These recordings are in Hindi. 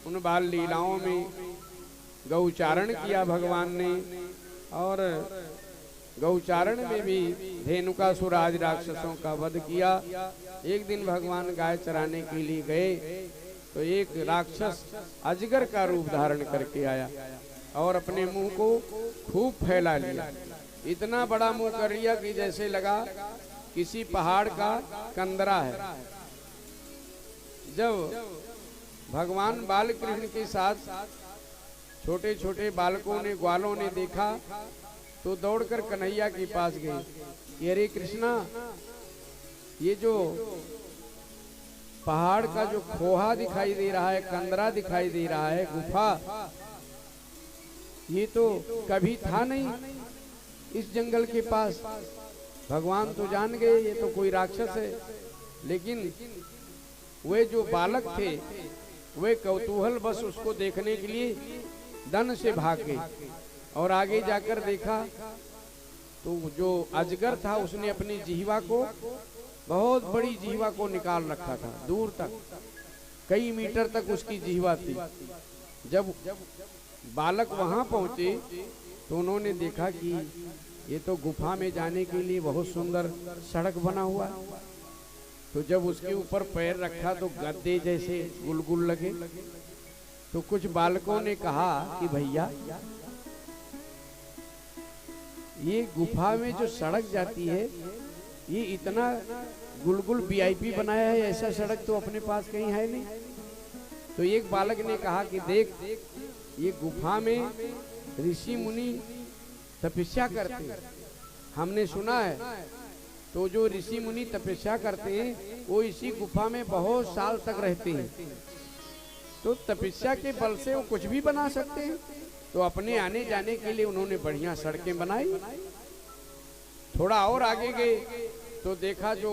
उन बाल लीलाओं में गौचारण किया भगवान ने, और गौचारण में भी धेनुकासुर आदि राक्षसों का वध किया। एक दिन भगवान गाय चराने के लिए गए तो एक राक्षस अजगर का रूप धारण करके आया और अपने मुंह को खूब फैला लिया। इतना बड़ा मुंह कर लिया कि जैसे लगा किसी पहाड़ का कंदरा है। जब भगवान बालकृष्ण के साथ छोटे छोटे बालकों ने, ग्वालों ने देखा तो दौड़कर कन्हैया के पास गए कि अरे कृष्णा, ये जो पहाड़ का जो खोहा दिखाई दे रहा है, कंदरा दिखाई दे रहा है, गुफा, ये तो कभी था नहीं इस जंगल के पास। भगवान तो जान गए ये तो कोई राक्षस है, लेकिन वे जो बालक थे वे कौतूहल बस उसको देखने के लिए दन से भाग गए और आगे जाकर देखा तो जो अजगर था उसने अपनी जिह्वा को, बहुत बड़ी जिह्वा को निकाल रखा था, दूर तक कई मीटर तक उसकी जिह्वा थी। जब बालक वहां पहुंचे तो उन्होंने देखा कि ये तो गुफा में जाने के लिए बहुत सुंदर सड़क बना हुआ है। तो जब उसके ऊपर पैर रखा तो गद्दे जैसे गुलगुल लगे। तो कुछ बालकों ने कहा कि भैया, ये गुफा में जो सड़क जाती है ये इतना गुलगुल वीआईपी बनाया है, ऐसा सड़क तो अपने पास कहीं है नहीं। तो एक बालक ने कहा कि देख, ये गुफा में ऋषि मुनि तपस्या करते हैं, हमने सुना है। तो जो ऋषि मुनि तपस्या करते हैं वो इसी गुफा में बहुत साल तक रहते हैं, तो तपस्या के बल से वो कुछ भी बना सकते हैं। तो अपने आने जाने के लिए उन्होंने बढ़िया सड़कें बनाई। थोड़ा और आगे गए तो देखा जो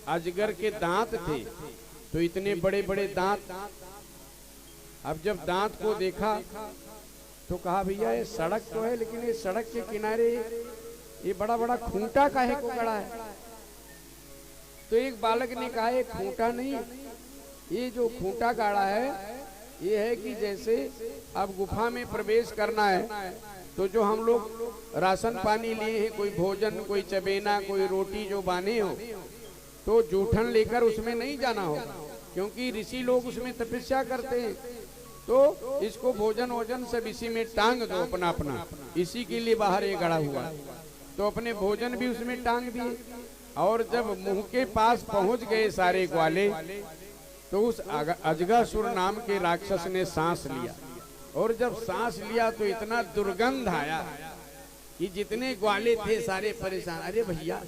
अजगर के दांत थे, तो इतने बड़े बड़े दांत। अब जब दांत को देखा तो कहा भैया ये सड़क तो है, लेकिन ये सड़क के किनारे ये बड़ा बड़ा खूंटा काहे को गड़ा है। तो एक बालक ने कहा ये खूंटा नहीं, ये जो खूंटा गाड़ा है ये है कि जैसे अब गुफा में प्रवेश करना है तो जो हम लोग राशन पानी लिए हैं, कोई भोजन, कोई चबेना, कोई रोटी जो बाने हो, तो जूठन लेकर उसमें नहीं जाना हो, क्योंकि ऋषि लोग उसमें तपस्या करते हैं। तो इसको भोजन वोजन सब इसी में टांग दो अपना अपना, इसी के लिए बाहर ये गड़ा हुआ। तो अपने भोजन भी उसमें टांग दिए। और जब मुंह के पास पहुंच गए सारे ग्वाले, तो उस अजगासुर नाम के राक्षस ने सांस लिया, और जब सांस लिया तो इतना दुर्गंध आया कि जितने ग्वाले थे सारे परेशान। अरे भैया,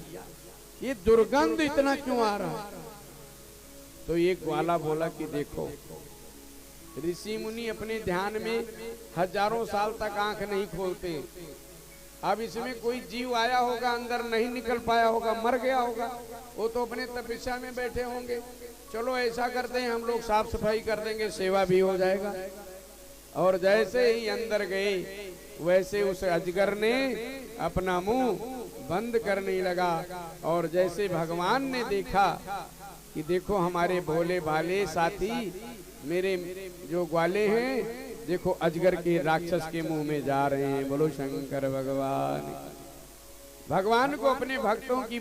ये दुर्गंध इतना क्यों आ रहा है? तो एक ग्वाला बोला कि देखो, ऋषि मुनि अपने ध्यान में हजारों साल तक आंख नहीं खोलते। अब इसमें कोई जीव आया होगा, अंदर नहीं निकल पाया होगा, मर गया होगा, वो तो अपने तपस्या में बैठे होंगे। चलो ऐसा करते हैं, हम लोग साफ सफाई कर देंगे, सेवा भी हो जाएगा। और जैसे ही अंदर गए वैसे उस अजगर ने अपना मुंह बंद करने लगा। और जैसे भगवान ने देखा कि देखो हमारे भोले भाले साथी, मेरे जो ग्वाले हैं, देखो अजगर के राक्षस के मुंह में जा रहे हैं। बोलो शंकर भगवान। भगवान को अपने भक्तों की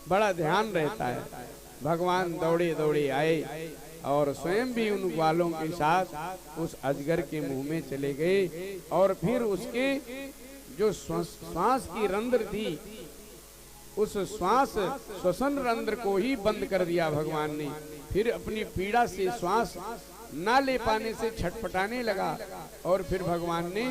बड़ा ध्यान रहता है। भगवान दौड़े दौड़े आए और स्वयं भी उन ग्वालों के साथ उस अजगर के मुंह में चले गए। और फिर उसके जो श्वास की रंध्र थी, उस श्वास श्वसन रंध्र को ही बंद कर दिया भगवान ने। फिर अपनी पीड़ा से श्वास ना ले पाने से छटपटाने लगा, और फिर भगवान ने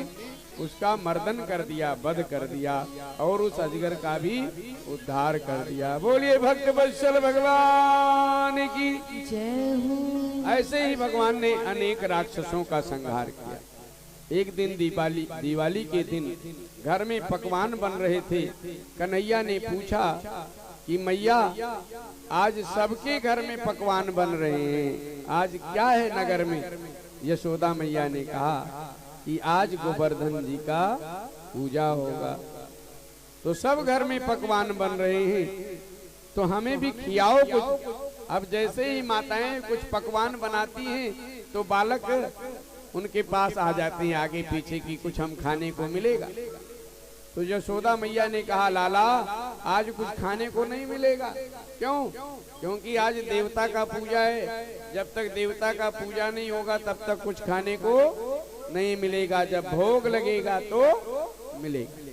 उसका मर्दन कर दिया, वध कर दिया, और उस अजगर का भी उद्धार कर दिया। बोलिए भक्त वत्सल भगवान की जय हो। ऐसे ही भगवान ने अनेक राक्षसों का संहार किया। एक दिन दिवाली के दिन घर में पकवान बन रहे थे। कन्हैया ने पूछा कि मैया, आज सबके घर में पकवान बन रहे हैं, आज क्या है नगर में? यशोदा मैया ने कहा कि आज गोवर्धन जी का पूजा होगा, तो सब घर में पकवान बन रहे हैं, तो हमें भी खिलाओ कुछ। अब जैसे ही माताएं कुछ पकवान बनाती हैं तो बालक उनके पास आ जाते हैं आगे पीछे की कुछ हम खाने को मिलेगा। तो यशोदा मैया ने कहा लाला आज कुछ खाने को नहीं मिलेगा। क्यों? क्योंकि आज देवता का पूजा है, जब तक देवता का पूजा नहीं होगा तब तक कुछ खाने को नहीं मिलेगा, जब भोग लगेगा तो मिलेगा।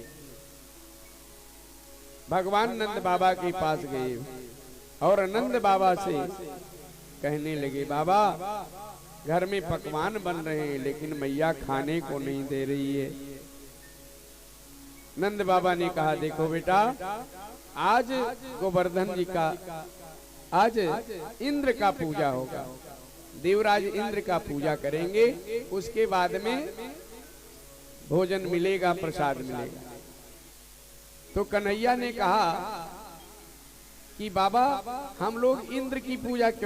भगवान नंद बाबा के पास गए और नंद बाबा से कहने लगे बाबा घर में पकवान बन रहे हैं लेकिन मैया खाने को नहीं दे रही है। नंद बाबा ने कहा देखो बेटा आज गोवर्धन जी का आज इंद्र का पूजा होगा, देवराज इंद्र का पूजा करेंगे, उसके बाद में भोजन मिलेगा, प्रसाद मिलेगा। तो कन्हैया ने कहा कि बाबा हम लोग इंद्र की पूजा क्यों